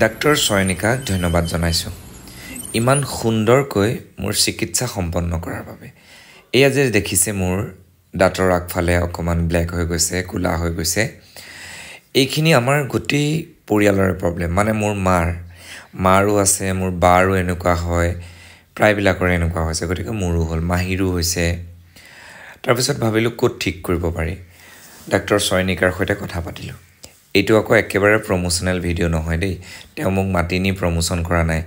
doctor ছয়নিকাক ধন্যবাদ জনাইছোঁ ইমান সুন্দৰকৈ মোৰ চিকিৎসা সম্পন্ন কৰাৰ বাবে এয়া যে দেখিছে মোৰ দাঁতৰ আগফালে অকমান ব্ল্যাক হৈ গৈছে কুলা হৈ গৈছে এইখিনি আমাৰ গোটেই পৰিয়ালৰ প্ৰবলেম মানে মোৰ মাৰো আছে মোৰ বাৰো এনেকুৱা হয় প্ৰায়বিলাকৰ এনেকুৱা হৈছে গতিকে মোৰো হ'ল মাহিৰো হৈছে তাৰপিছত ভাবিলোঁ ক'ত ঠিক কৰিব পাৰি ডাক্তৰ ছয়নিকাৰ সৈতে কথা পাতিলোঁ এইটো আকৌ একেবাৰে প্ৰমোশনাল ভিডিও নহয় দেই তেওঁ মোক মাতিনি প্ৰমোশন কৰা নাই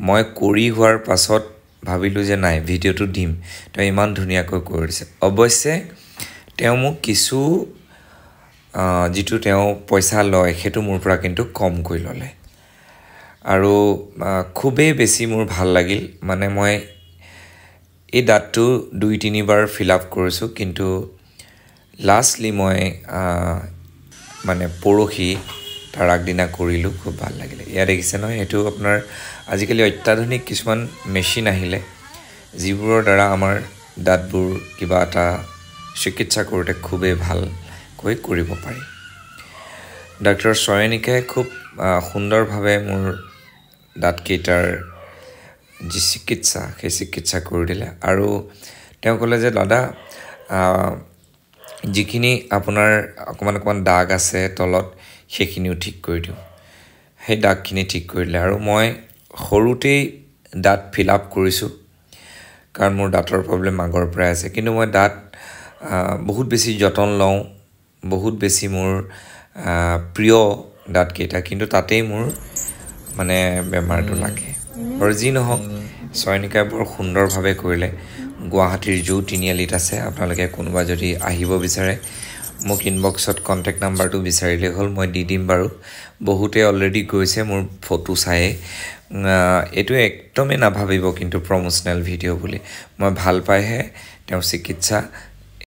মই কৰি হোৱাৰ পাছত ভাবিলোঁ যে নাই ভিডিওটো দিম তেওঁ ইমান ধুনীয়াকৈ কৰিছে অৱশ্যে তেওঁ মোক কিছু যিটো তেওঁ পইচা লয় সেইটো মোৰ পৰা কিন্তু কম কৈ ললে আৰু খুবেই বেছি মোৰ ভাল লাগিল মানে মই এই দাঁতটো 2-3 বাৰ ফিল আপ কৰিছোঁ কিন্তু লাষ্টলি মই মানে পৰহি তাৰ আগদিনা কৰিলোঁ খুব ভাল লাগিলে ইয়া দেখিছে নহয় এটো আপোনাৰ আজিকালি অত্যাধুনিক কিছুমান মেচিন আহিলে যিবোৰৰ দ্বাৰা আমাৰ দাঁতবোৰ কিবা এটা চিকিৎসা কৰোঁতে খুবেই ভালকৈ কৰিব পাৰি ডাক্তৰ ছয়নিকাই খুব সুন্দৰভাৱে মোৰ দাঁতকেইটাৰ যি চিকিৎসা সেই চিকিৎসা কৰি দিলে আৰু তেওঁ ক'লে যে দাদা যিখিনি আপোনাৰ অকমান দাগ আছে তলত সেইখিনিও ঠিক কৰি দিওঁ সেই দাগখিনি ঠিক কৰিলে আৰু মই সৰুতেই দাঁত ফিল আপ কৰিছোঁ কাৰণ মোৰ দাঁতৰ প্ৰবলেম আগৰ পৰাই আছে কিন্তু মই দাঁত বহুত বেছি যতন লওঁ বহুত বেছি মোৰ প্ৰিয় দাঁতকেইটা কিন্তু তাতেই মোৰ মানে বেমাৰটো লাগে আৰু যি নহওক ছয়নিকাই বৰ সুন্দৰভাৱে কৰিলে গুৱাহাটীৰ জু তিনিআলিত আছে আপোনালোকে কোনোবা যদি আহিব বিচাৰে মোক ইনবক্সত কন্টেক্ট নাম্বাৰটো বিচাৰিলে হ'ল মই দি দিম বাৰু বহুতে অলৰেডি গৈছে মোৰ ফটো চাই এটো একদমে নাভাবিব কিন্তু প্ৰমোশনাল ভিডিও বুলি মই ভাল পাইহে তেওঁ চিকিৎসা